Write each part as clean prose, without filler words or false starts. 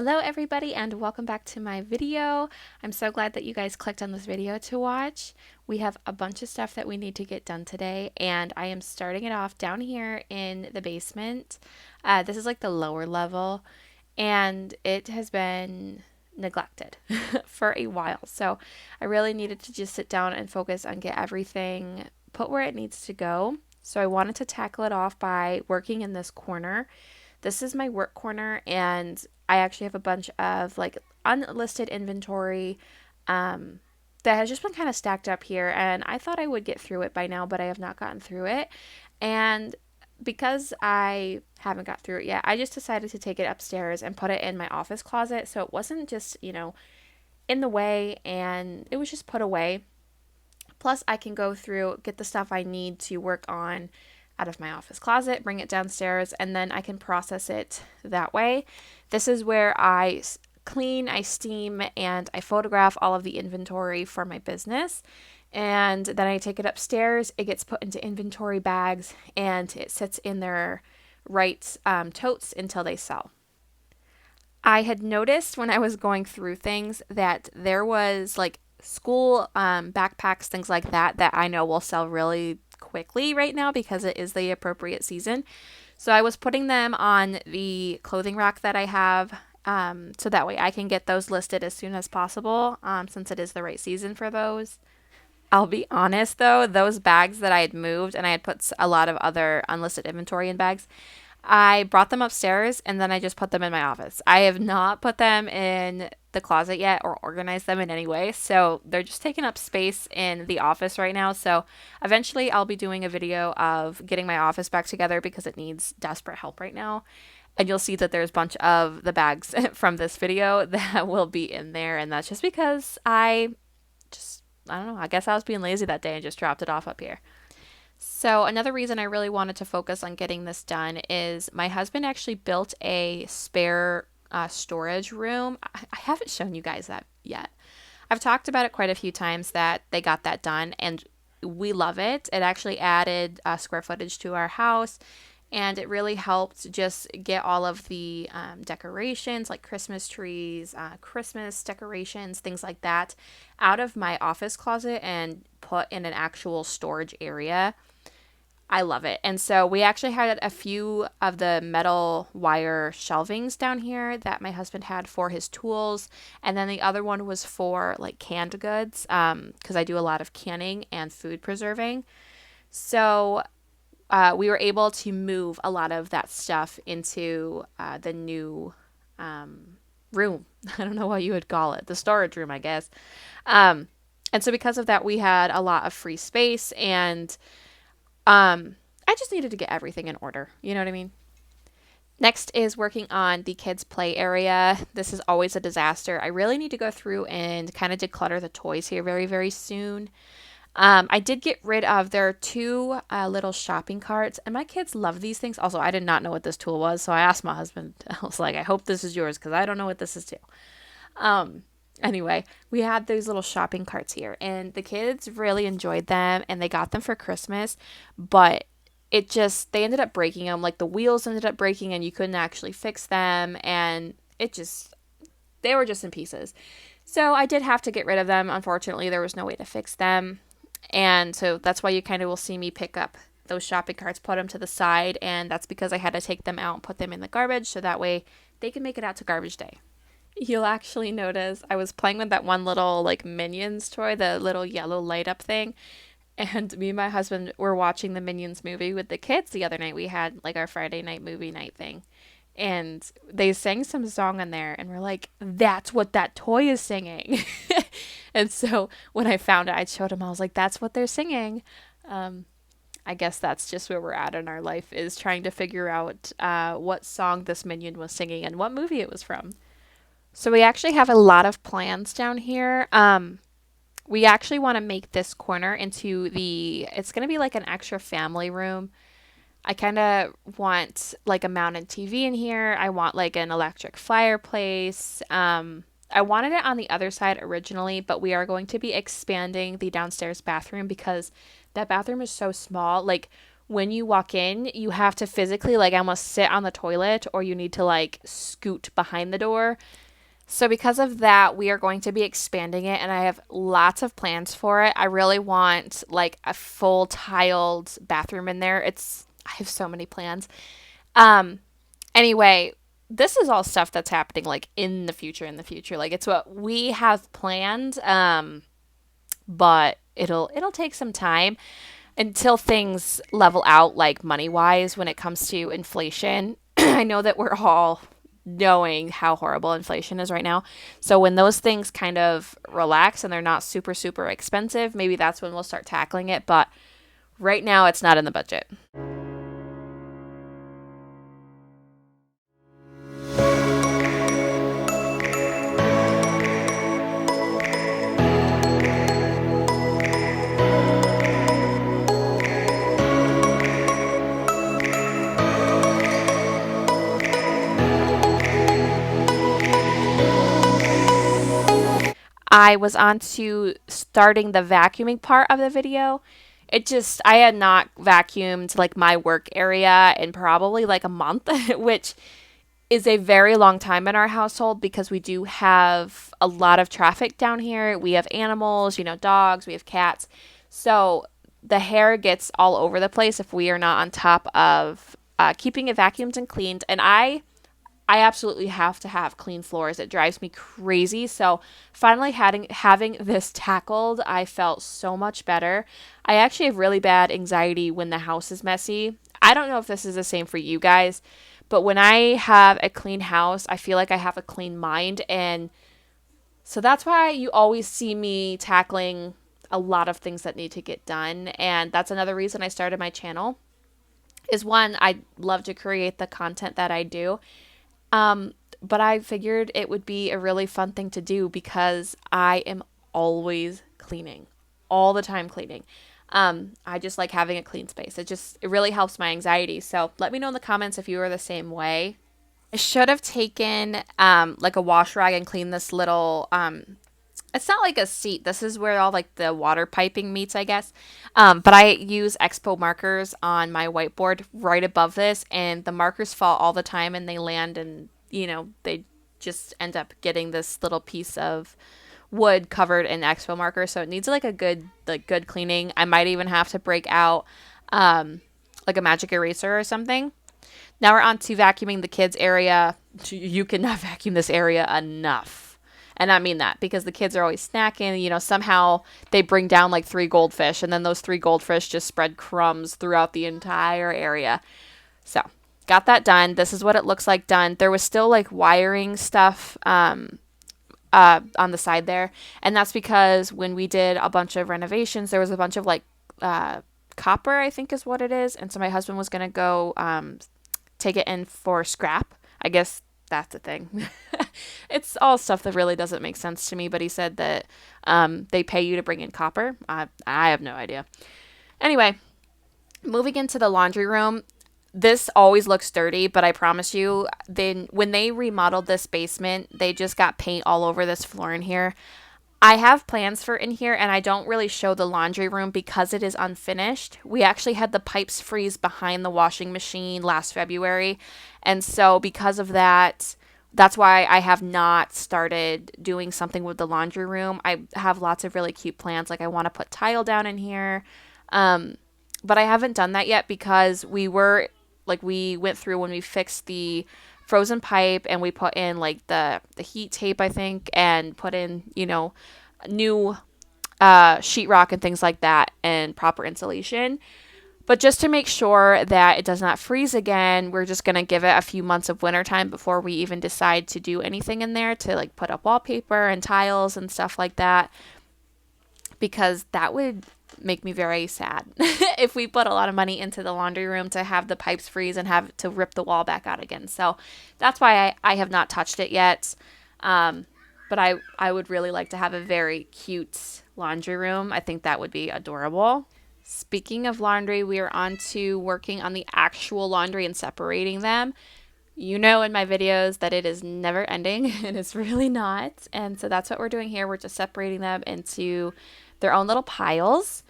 Hello everybody and welcome back to my video. I'm so glad that you guys clicked on this video to watch. We have a bunch of stuff that we need to get done today and I am starting it off down here in the basement. This is like the lower level and it has been neglected for a while. So I really needed to just sit down and focus on get everything put where it needs to go. So I wanted to tackle it off by working in this corner. This is my work corner and I actually have a bunch of like unlisted inventory that has just been kind of stacked up here, and I thought I would get through it by now, but I have not gotten through it. And because I haven't got through it yet, I just decided to take it upstairs and put it in my office closet so it wasn't just, in the way, and it was just put away. Plus, I can go through, get the stuff I need to work on out of my office closet, bring it downstairs, and then I can process it that way. This is where I clean, I steam, and I photograph all of the inventory for my business. And then I take it upstairs, it gets put into inventory bags, and it sits in their right totes until they sell. I had noticed when I was going through things that there was like school backpacks, things like that, that I know will sell really quickly right now because it is the appropriate season. So I was putting them on the clothing rack that I have, so that way I can get those listed as soon as possible, since it is the right season for those. I'll be honest though, those bags that I had moved and I had put a lot of other unlisted inventory in bags, I brought them upstairs and then I just put them in my office. I have not put them in the closet yet or organized them in any way. So they're just taking up space in the office right now. So eventually I'll be doing a video of getting my office back together because it needs desperate help right now. And you'll see that there's a bunch of the bags from this video that will be in there. And that's just because I don't know, I guess I was being lazy that day and just dropped it off up here. So another reason I really wanted to focus on getting this done is my husband actually built a spare storage room. I haven't shown you guys that yet. I've talked about it quite a few times that they got that done and we love it. It actually added square footage to our house and it really helped just get all of the decorations like Christmas trees, Christmas decorations, things like that out of my office closet and put in an actual storage area. I love it. And so we actually had a few of the metal wire shelvings down here that my husband had for his tools. And then the other one was for like canned goods, because I do a lot of canning and food preserving. So we were able to move a lot of that stuff into the new room. I don't know what you would call it. The storage room, I guess. And so because of that, we had a lot of free space and I just needed to get everything in order. You know what I mean? Next is working on the kids' play area. This is always a disaster. I really need to go through and kind of declutter the toys here very, very soon. I did get rid of, there are two little shopping carts, and my kids love these things. Also, I did not know what this tool was, so I asked my husband, I was like, I hope this is yours because I don't know what this is too. Anyway, we had those little shopping carts here and the kids really enjoyed them and they got them for Christmas, but they ended up breaking them. Like the wheels ended up breaking and you couldn't actually fix them and they were just in pieces. So I did have to get rid of them. Unfortunately, there was no way to fix them. And so that's why you kind of will see me pick up those shopping carts, put them to the side. And that's because I had to take them out and put them in the garbage so that way they can make it out to garbage day. You'll actually notice I was playing with that one little like Minions toy, the little yellow light up thing. And me and my husband were watching the Minions movie with the kids the other night. We had like our Friday night movie night thing. And they sang some song on there and we're like, that's what that toy is singing. And so when I found it, I showed him, I was like, that's what they're singing. I guess that's just where we're at in our life is trying to figure out what song this Minion was singing and what movie it was from. So we actually have a lot of plans down here. We actually want to make this corner into it's going to be like an extra family room. I kind of want like a mounted TV in here. I want like an electric fireplace. I wanted it on the other side originally, but we are going to be expanding the downstairs bathroom because that bathroom is so small. Like when you walk in, you have to physically like almost sit on the toilet, or you need to like scoot behind the door. So because of that, we are going to be expanding it, and I have lots of plans for it. I really want like a full tiled bathroom in there. I have so many plans. Um anyway, this is all stuff that's happening like in the future. Like it's what we have planned. But it'll take some time until things level out, like money wise, when it comes to inflation. I know that we're all knowing how horrible inflation is right now. So when those things kind of relax and they're not super, super expensive, maybe that's when we'll start tackling it. But right now, it's not in the budget. I was on to starting the vacuuming part of the video. I had not vacuumed like my work area in probably like a month, which is a very long time in our household because we do have a lot of traffic down here. We have animals, dogs, we have cats. So the hair gets all over the place if we are not on top of keeping it vacuumed and cleaned. And I absolutely have to have clean floors. It drives me crazy. So finally having this tackled, I felt so much better. I actually have really bad anxiety when the house is messy. I don't know if this is the same for you guys, but when I have a clean house, I feel like I have a clean mind. And so that's why you always see me tackling a lot of things that need to get done. And that's another reason I started my channel. Is one, I love to create the content that I do. But I figured it would be a really fun thing to do because I am always cleaning, all the time cleaning. I just like having a clean space. It really helps my anxiety. So let me know in the comments if you are the same way. I should have taken like a wash rag and cleaned this little it's not like a seat. This is where all like the water piping meets, I guess. But I use Expo markers on my whiteboard right above this, and the markers fall all the time, and they land, and they just end up getting this little piece of wood covered in Expo marker. So it needs like a good cleaning. I might even have to break out like a magic eraser or something. Now we're on to vacuuming the kids area. You cannot vacuum this area enough. And I mean that because the kids are always snacking. Somehow they bring down like 3 goldfish, and then those 3 goldfish just spread crumbs throughout the entire area. So got that done. This is what it looks like done. There was still like wiring stuff on the side there. And that's because when we did a bunch of renovations, there was a bunch of like copper, I think is what it is. And so my husband was going to go take it in for scrap. I guess that's the thing. It's all stuff that really doesn't make sense to me, but he said that they pay you to bring in copper. I have no idea. Anyway, moving into the laundry room. This always looks dirty, but I promise you, when they remodeled this basement, they just got paint all over this floor in here. I have plans for in here, and I don't really show the laundry room because it is unfinished. We actually had the pipes freeze behind the washing machine last February, and so because of that, that's why I have not started doing something with the laundry room. I have lots of really cute plans, like I want to put tile down in here, but I haven't done that yet because we went through when we fixed the frozen pipe, and we put in like the heat tape, I think, and put in new sheetrock and things like that, and proper insulation. But just to make sure that it does not freeze again, we're just going to give it a few months of winter time before we even decide to do anything in there, to like put up wallpaper and tiles and stuff like that, because that would make me very sad if we put a lot of money into the laundry room to have the pipes freeze and have to rip the wall back out again. So that's why I have not touched it yet. But I would really like to have a very cute laundry room. I think that would be adorable. Speaking of laundry, we are on to working on the actual laundry and separating them. In my videos that it is never ending, and it's really not. And so that's what we're doing here. We're just separating them into their own little piles.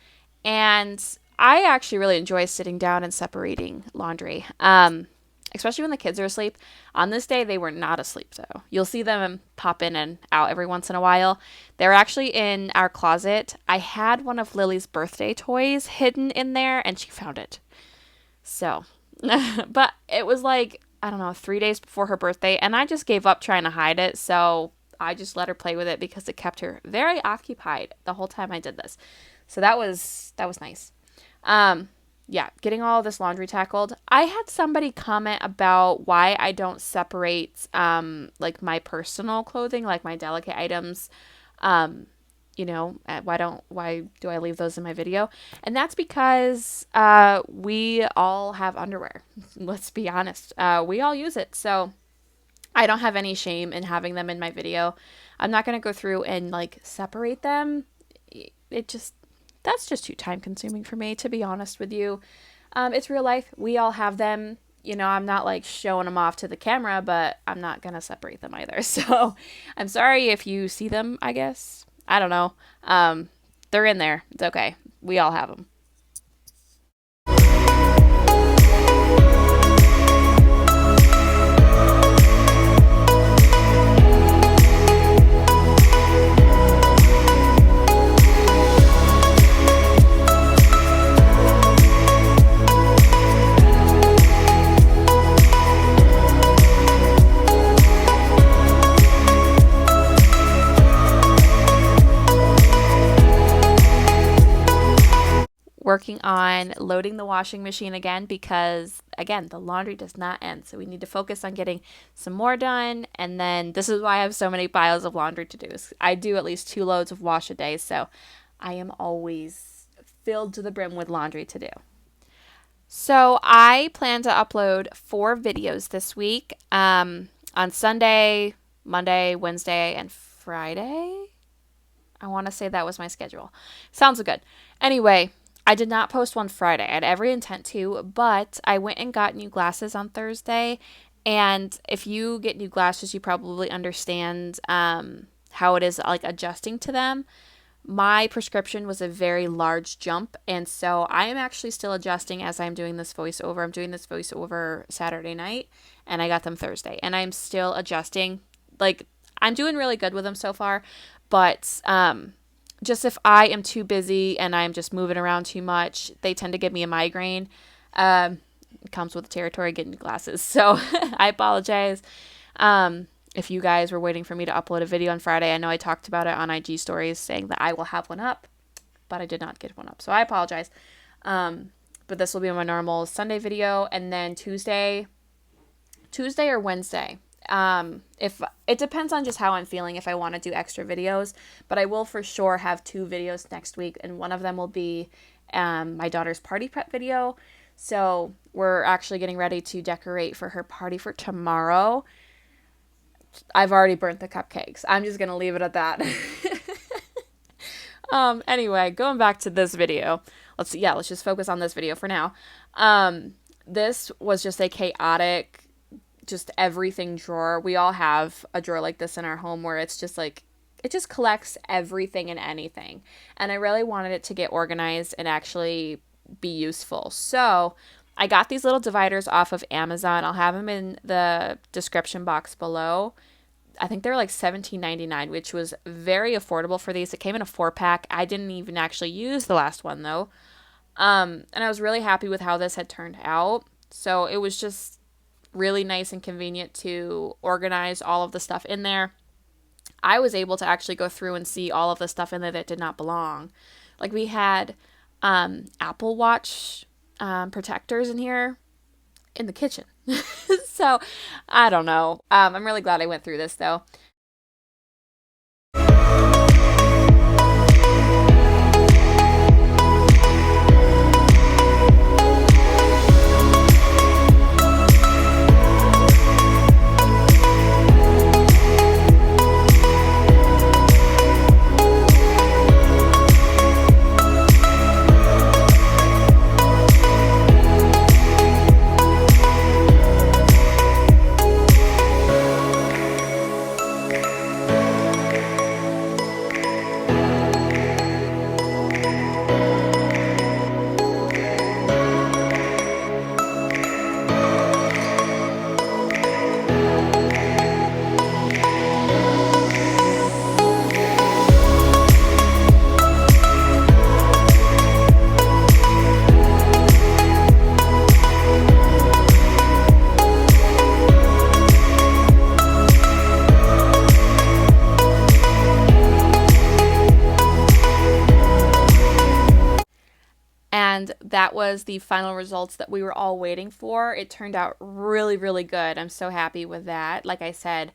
And I actually really enjoy sitting down and separating laundry, especially when the kids are asleep. On this day, they were not asleep, though. You'll see them pop in and out every once in a while. They're actually in our closet. I had one of Lily's birthday toys hidden in there, and she found it. So, but it was like, I don't know, 3 days before her birthday, and I just gave up trying to hide it. So I just let her play with it because it kept her very occupied the whole time I did this. So that was nice. Yeah, getting all of this laundry tackled. I had somebody comment about why I don't separate like my personal clothing, like my delicate items. Why do I leave those in my video? And that's because we all have underwear. Let's be honest. We all use it. So I don't have any shame in having them in my video. I'm not going to go through and like separate them. That's just too time consuming for me, to be honest with you. It's real life. We all have them. I'm not like showing them off to the camera, but I'm not going to separate them either. So I'm sorry if you see them, I guess. I don't know. They're in there. It's okay. We all have them. Working on loading the washing machine again because, again, the laundry does not end. So we need to focus on getting some more done. And then this is why I have so many piles of laundry to do. I do at least 2 loads of wash a day. So I am always filled to the brim with laundry to do. So I plan to upload 4 videos this week on Sunday, Monday, Wednesday, and Friday. I want to say that was my schedule. Sounds good. Anyway, I did not post one Friday. I had every intent to, but I went and got new glasses on Thursday. And if you get new glasses, you probably understand how it is like adjusting to them. My prescription was a very large jump. And so I am actually still adjusting as I'm doing this voiceover. I'm doing this voiceover Saturday night, and I got them Thursday. And I'm still adjusting. Like, I'm doing really good with them so far. But just if I am too busy and I'm just moving around too much, they tend to give me a migraine. It comes with the territory getting glasses. So I apologize. If you guys were waiting for me to upload a video on Friday, I know I talked about it on IG stories saying that I will have one up, but I did not get one up. So I apologize. But this will be my normal Sunday video, and then Tuesday or Wednesday. If it depends on just how I'm feeling, if I want to do extra videos, but I will for sure have 2 videos next week, and one of them will be my daughter's party prep video. So we're actually getting ready to decorate for her party for tomorrow. I've already burnt the cupcakes. I'm just gonna leave it at that. Anyway, going back to this video, let's just focus on this video for now. This was just a chaotic, just everything drawer. We all have a drawer like this in our home where it's just like, it just collects everything and anything. And I really wanted it to get organized and actually be useful. So I got these little dividers off of Amazon. I'll have them in the description box below. I think they were like $17.99, which was very affordable for these. It came in a 4-pack. I didn't even actually use the last one though. And I was really happy with how this had turned out. So it was just really nice and convenient to organize all of the stuff in there. I was able to actually go through and see all of the stuff in there that did not belong. Like we had Apple Watch protectors in here in the kitchen. So I don't know. I'm really glad I went through this though. that was the final results that we were all waiting for. It turned out really, really good. I'm so happy with that. Like I said,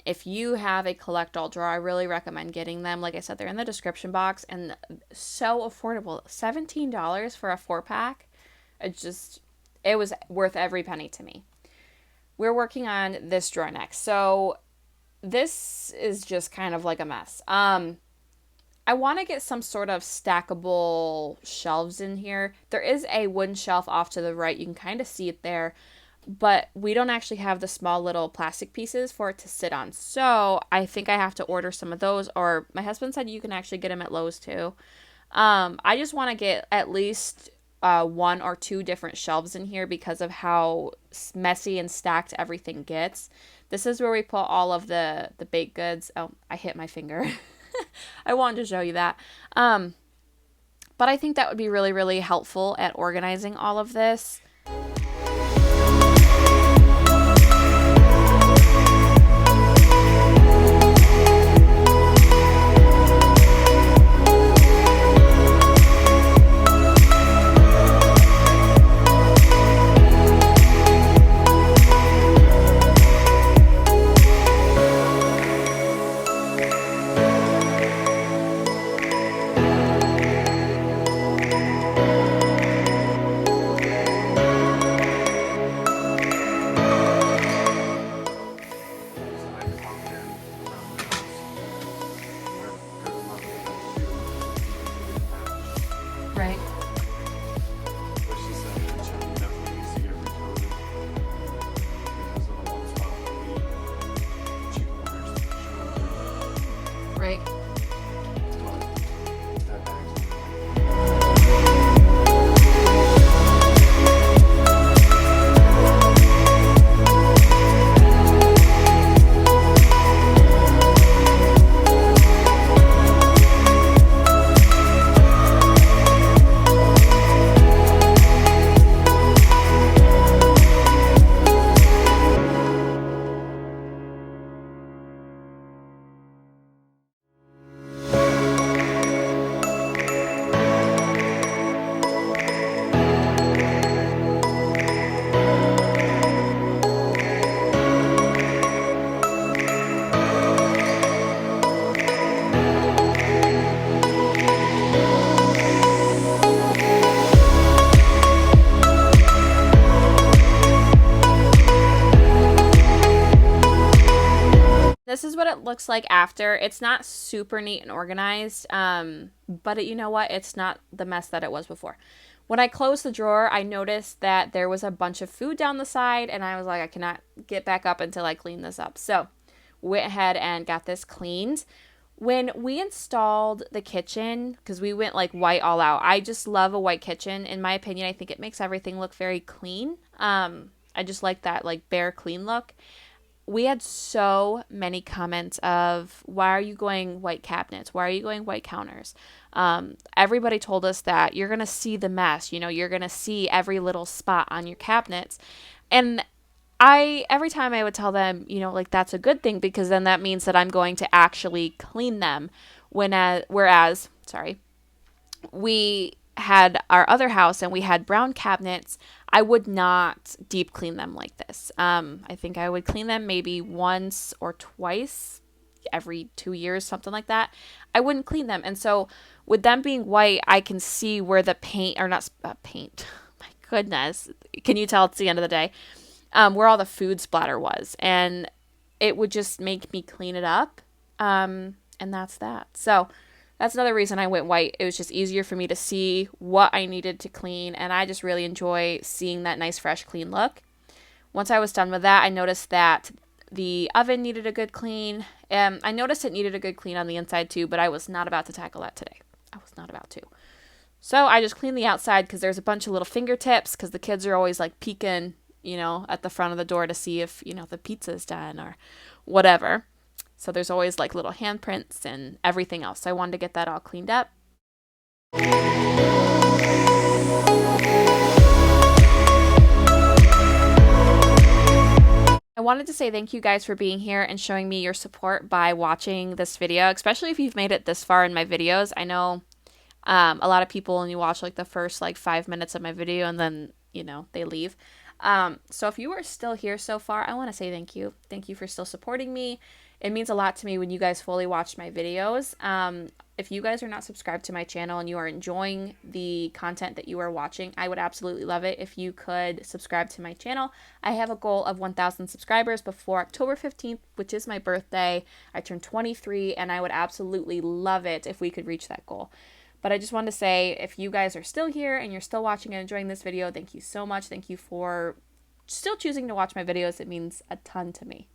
if you have a collect all drawer, I really recommend getting them. Like I said, they're in the description box and so affordable. $17 for a 4-pack. It was worth every penny to me. We're working on this drawer next. So this is just kind of like a mess. I want to get some sort of stackable shelves in here. There is a wooden shelf off to the right. You can kind of see it there. But we don't actually have the small little plastic pieces for it to sit on. So I think I have to order some of those. Or my husband said you can actually get them at Lowe's too. I just want to get at least 1 or 2 different shelves in here because of how messy and stacked everything gets. This is where we put all of the baked goods. Oh, I hit my finger. I wanted to show you that. But I think that would be really, really helpful at organizing all of this. Right. But she said that you definitely need to get retouched because of the one spot where the chicken wires showed. Right. But that bag's This is what it looks like after. It's not super neat and organized, but you know what? It's not the mess that it was before. When I closed the drawer, I noticed that there was a bunch of food down the side, and I was like, I cannot get back up until I clean this up. So went ahead and got this cleaned. When we installed the kitchen, because we went like white all out, I just love a white kitchen. In my opinion, I think it makes everything look very clean. I just like that like bare clean look. We had so many comments of, why are you going white cabinets? Why are you going white counters? Everybody told us that you're going to see the mess. You're going to see every little spot on your cabinets. And every time I would tell them, like that's a good thing because then that means that I'm going to actually clean them. Whereas, sorry, we had our other house and we had brown cabinets, I would not deep clean them like this. I think I would clean them maybe once or twice every 2 years, something like that. I wouldn't clean them. And so with them being white, I can see where the paint, or not paint, my goodness, can you tell it's the end of the day, where all the food splatter was. And it would just make me clean it up. And that's that. So that's another reason I went white. It was just easier for me to see what I needed to clean, and I just really enjoy seeing that nice, fresh, clean look. Once I was done with that, I noticed that the oven needed a good clean. I noticed it needed a good clean on the inside too, but I was not about to tackle that today. I was not about to. So I just cleaned the outside because there's a bunch of little fingertips because the kids are always like peeking, at the front of the door to see if, the pizza's done or whatever. So there's always like little handprints and everything else. So I wanted to get that all cleaned up. I wanted to say thank you guys for being here and showing me your support by watching this video, especially if you've made it this far in my videos. I know A lot of people only watch like the first like 5 minutes of my video and then, they leave. So if you are still here so far, I want to say thank you. Thank you for still supporting me. It means a lot to me when you guys fully watch my videos. If you guys are not subscribed to my channel and you are enjoying the content that you are watching, I would absolutely love it if you could subscribe to my channel. I have a goal of 1,000 subscribers before October 15th, which is my birthday. I turned 23, and I would absolutely love it if we could reach that goal. But I just wanted to say, if you guys are still here and you're still watching and enjoying this video, thank you so much. Thank you for still choosing to watch my videos. It means a ton to me.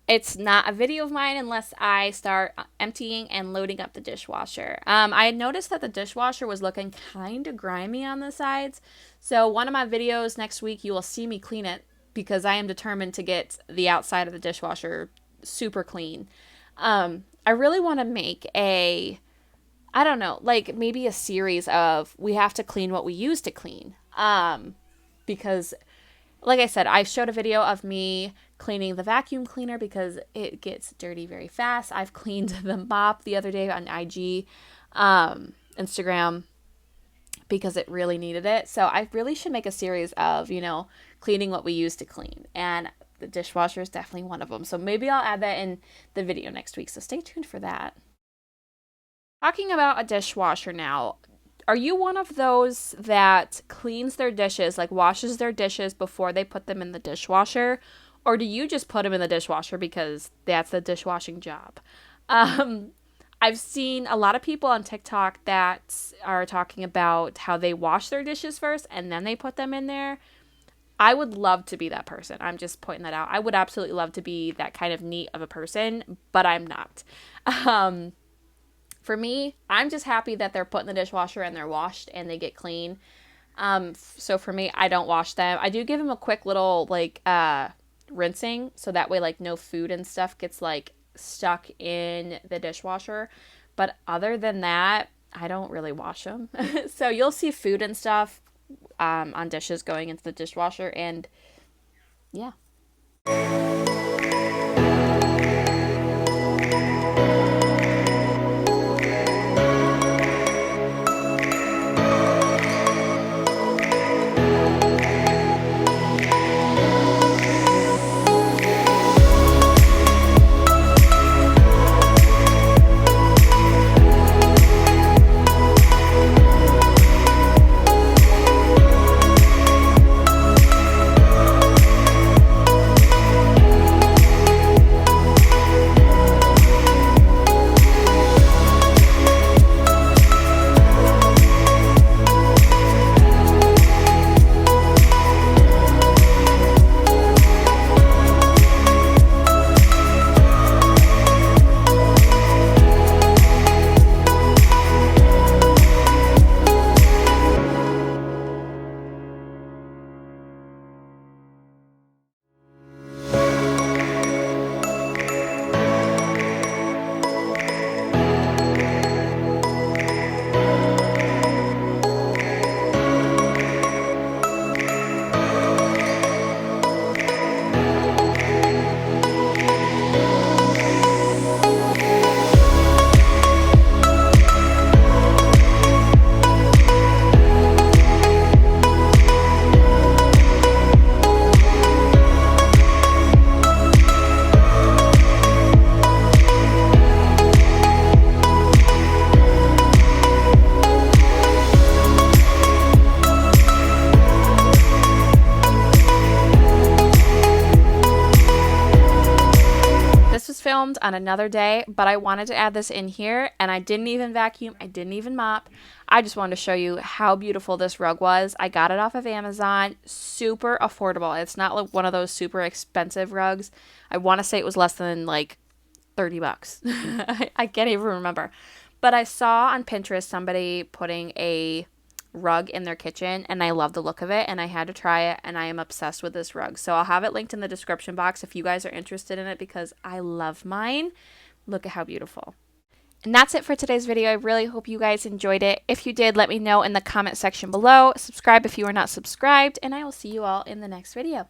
It's not a video of mine unless I start emptying and loading up the dishwasher. I had noticed that the dishwasher was looking kind of grimy on the sides. So one of my videos next week, you will see me clean it because I am determined to get the outside of the dishwasher super clean. I really want to make I don't know, like maybe a series of we have to clean what we use to clean. Because like I said, I showed a video of me cleaning the vacuum cleaner because it gets dirty very fast. I've cleaned the mop the other day on IG, Instagram, because it really needed it. So I really should make a series of, cleaning what we use to clean. And the dishwasher is definitely one of them. So maybe I'll add that in the video next week. So stay tuned for that. Talking about a dishwasher now, are you one of those that cleans their dishes, like washes their dishes before they put them in the dishwasher? Or do you just put them in the dishwasher because that's the dishwashing job? I've seen a lot of people on TikTok that are talking about how they wash their dishes first and then they put them in there. I would love to be that person. I'm just pointing that out. I would absolutely love to be that kind of neat of a person, but I'm not. For me, I'm just happy that they're put in the dishwasher and they're washed and they get clean. So for me, I don't wash them. I do give them a quick little rinsing so that way like no food and stuff gets like stuck in the dishwasher. But other than that, I don't really wash them. So you'll see food and stuff on dishes going into the dishwasher, and yeah. Filmed on another day, but I wanted to add this in here, and I didn't even vacuum, I didn't even mop. I just wanted to show you how beautiful this rug was. I got it off of Amazon, super affordable. It's not like one of those super expensive rugs. I want to say it was less than like 30 bucks. I can't even remember. But I saw on Pinterest somebody putting a rug in their kitchen, and I love the look of it, and I had to try it, and I am obsessed with this rug. So I'll have it linked in the description box if you guys are interested in it because I love mine. Look at how beautiful. And that's it for today's video. I really hope you guys enjoyed it. If you did, let me know in the comment section below. Subscribe if you are not subscribed, and I will see you all in the next video.